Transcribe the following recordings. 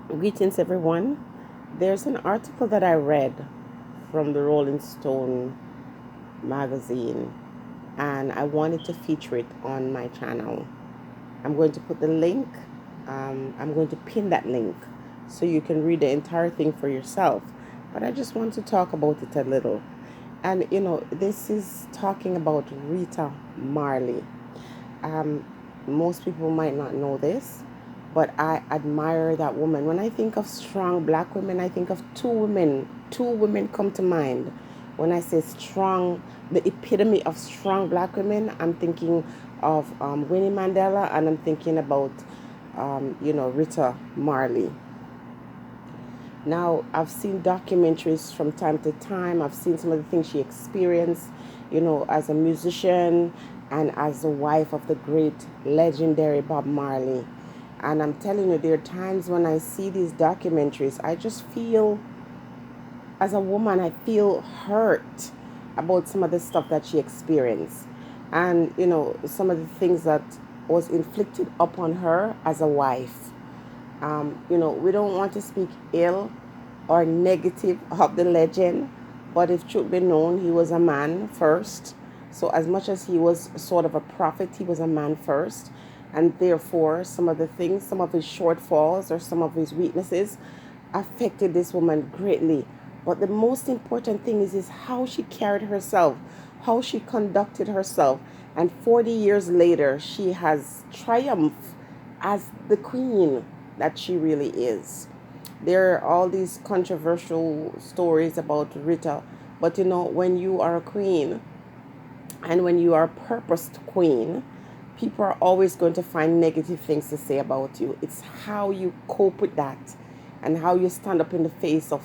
Greetings, everyone. There's an article that I read from the Rolling Stone magazine, and I wanted to feature it on my channel. I'm going to put the link, I'm going to pin that link so you can read the entire thing for yourself. But I just want to talk about it a little. And this is talking about Rita Marley. Um, Most people might not know this, but I admire that woman. When I think of strong black women, I think of two women. Two women come to mind. When I say strong, the epitome of strong black women, I'm thinking of Winnie Mandela, and I'm thinking about, Rita Marley. Now, I've seen documentaries from time to time. I've seen some of the things she experienced, as a musician and as the wife of the great legendary Bob Marley. And I'm telling you, there are times when I see these documentaries, I just feel, as a woman, I feel hurt about some of the stuff that she experienced. And, some of the things that was inflicted upon her as a wife. We don't want to speak ill or negative of the legend, but if truth be known, he was a man first. So, as much as he was sort of a prophet, he was a man first. And therefore, some of the things, some of his shortfalls or some of his weaknesses affected this woman greatly. But the most important thing is how she carried herself, how she conducted herself. And 40 years later, she has triumphed as the queen that she really is. There are all these controversial stories about Rita, but when you are a queen and when you are a purposed queen, people are always going to find negative things to say about you. It's how you cope with that and how you stand up in the face of,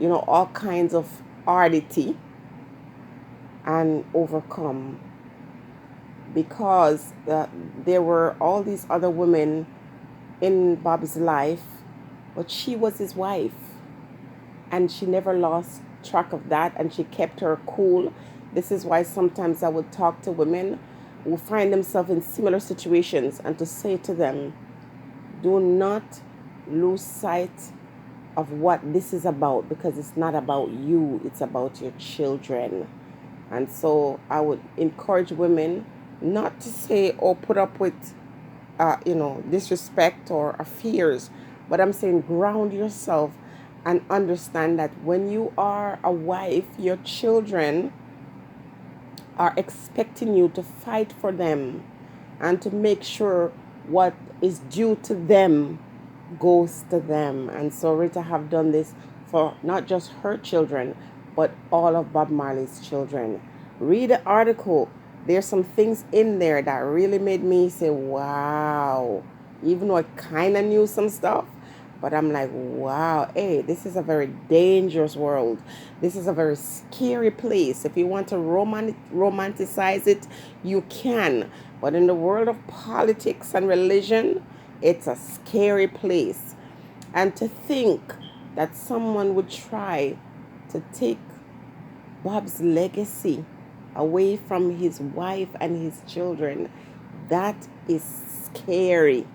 all kinds of oddity and overcome. Because there were all these other women in Bob's life, but she was his wife. And she never lost track of that, and she kept her cool. This is why sometimes I would talk to women who find themselves in similar situations and to say to them, do not lose sight of what this is about, because it's not about you, it's about your children. And so I would encourage women not to say or put up with disrespect or fears, but I'm saying ground yourself and understand that when you are a wife, your children are expecting you to fight for them and to make sure what is due to them goes to them. And so Rita have done this for not just her children, but all of Bob Marley's children. Read the article. There's some things in there that really made me say, wow. Even though I kind of knew some stuff, but I'm like, wow, hey, this is a very dangerous world. This is a very scary place. If you want to romanticize it, you can. But in the world of politics and religion, it's a scary place. And to think that someone would try to take Bob's legacy away from his wife and his children, that is scary.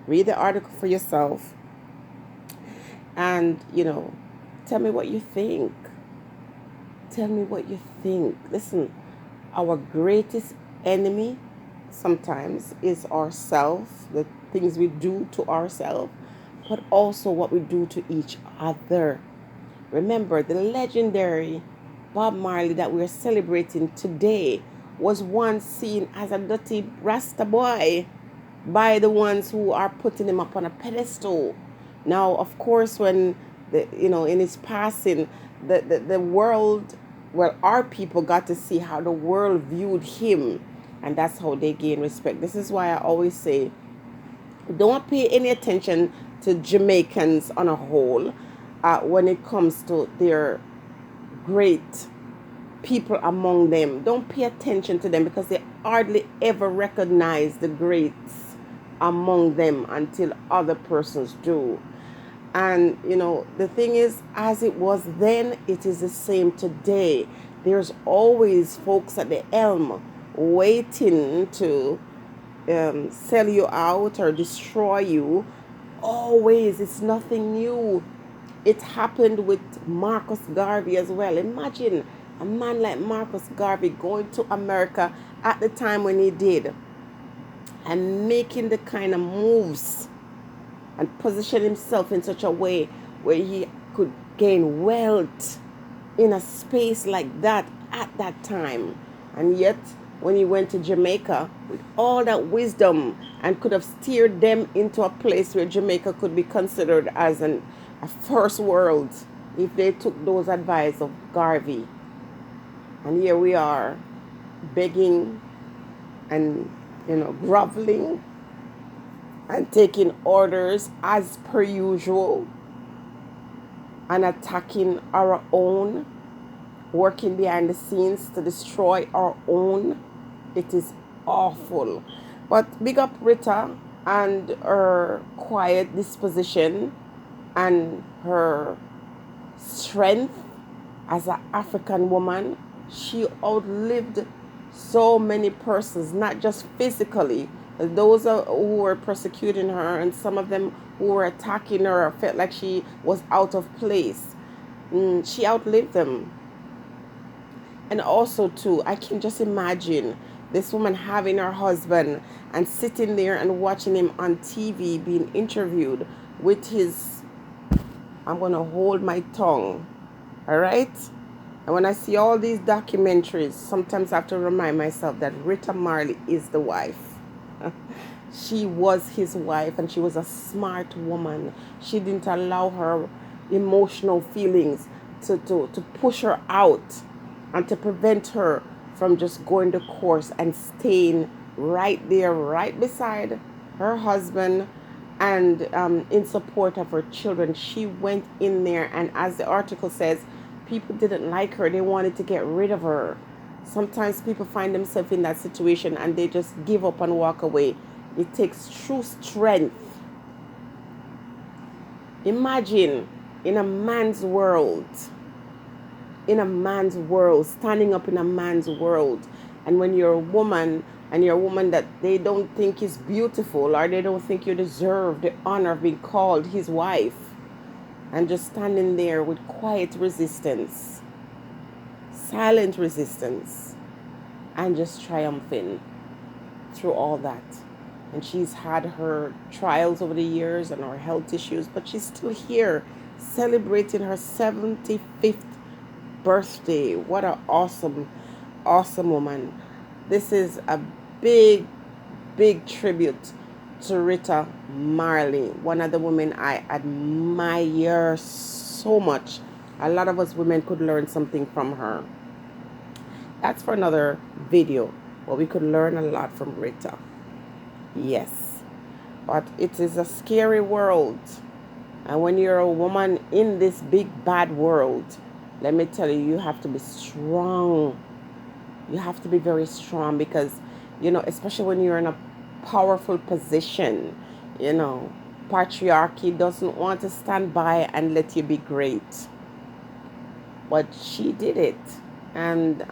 Read the article for yourself and, tell me what you think. Tell me what you think. Listen, our greatest enemy sometimes is ourselves, the things we do to ourselves, but also what we do to each other. Remember, the legendary Bob Marley that we're celebrating today was once seen as a dirty Rasta boy by the ones who are putting him up on a pedestal. Now, of course, when in his passing, the world, well, our people got to see how the world viewed him, and that's how they gain respect. This is why I always say, don't pay any attention to Jamaicans on a whole when it comes to their great people among them. Don't pay attention to them because they hardly ever recognize the greats among them until other persons do. And the thing is, as it was then, it is the same today. There's always folks at the helm waiting to sell you out or destroy you always, it's nothing new. It happened with Marcus Garvey as well. Imagine a man like Marcus Garvey going to America at the time when he did and making the kind of moves and position himself in such a way where he could gain wealth in a space like that at that time. And yet, when he went to Jamaica with all that wisdom and could have steered them into a place where Jamaica could be considered as a first world if they took those advice of Garvey. And here we are begging and groveling and taking orders as per usual and attacking our own, working behind the scenes to destroy our own. It is awful. But big up Rita and her quiet disposition and her strength as an African woman. She outlived so many persons, not just physically, those who were persecuting her, and some of them who were attacking her felt like she was out of place. She outlived them. And also too, I can just imagine this woman having her husband and sitting there and watching him on TV being interviewed with his, I'm going to hold my tongue, all right? And when I see all these documentaries, sometimes I have to remind myself that Rita Marley is the wife. She was his wife, and she was a smart woman. She didn't allow her emotional feelings to push her out and to prevent her from just going the course and staying right there, right beside her husband and in support of her children. She went in there, and as the article says, people didn't like her. They wanted to get rid of her. Sometimes people find themselves in that situation and they just give up and walk away. It takes true strength. Imagine in a man's world, standing up in a man's world, and when you're a woman and you're a woman that they don't think is beautiful, or they don't think you deserve the honor of being called his wife, and just standing there with quiet resistance, silent resistance, and just triumphing through all that. And she's had her trials over the years and her health issues, but she's still here celebrating her 75th birthday. What an awesome, awesome woman. This is a big, big tribute to Rita Marley, one of the women I admire so much. A lot of us women could learn something from her. That's for another video, but we could learn a lot from Rita. Yes, but it is a scary world, and when you're a woman in this big bad world, let me tell you, you have to be strong. You have to be very strong, because especially when you're in a powerful position, patriarchy doesn't want to stand by and let you be great. But she did it, and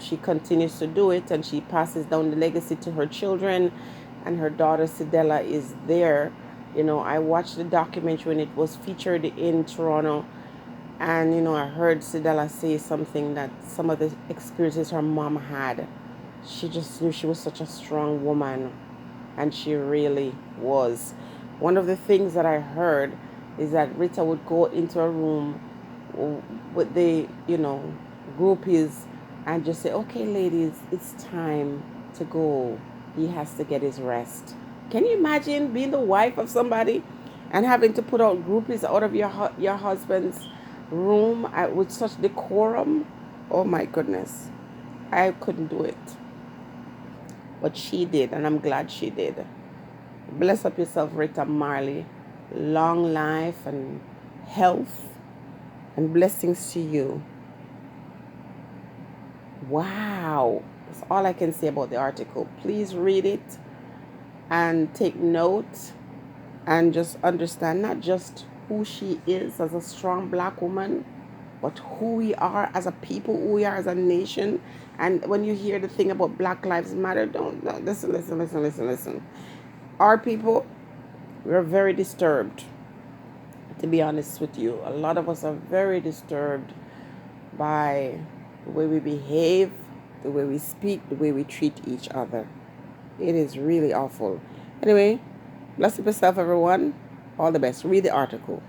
she continues to do it, and she passes down the legacy to her children, and her daughter Sidella is there. I watched the documentary when it was featured in Toronto, and I heard Sidella say something, that some of the experiences her mom had, she just knew she was such a strong woman, and she really was. One of the things that I heard is that Rita would go into a room with the groupies and just say, "Okay, ladies, it's time to go. He has to get his rest." Can you imagine being the wife of somebody and having to put out groupies out of your husband's room with such decorum? Oh my goodness, I couldn't do it, but she did, and I'm glad she did. Bless up yourself, Rita Marley. Long life and health and blessings to you. Wow, that's all I can say about the article. Please read it and take note and just understand not just who she is as a strong black woman, but who we are as a people, who we are as a nation. And when you hear the thing about Black Lives Matter, don't listen. Our people, We're very disturbed, to be honest with you. A lot of us are very disturbed by the way we behave, the way we speak, the way we treat each other. It is really awful. Anyway, bless up yourself, everyone. All the best. Read the article.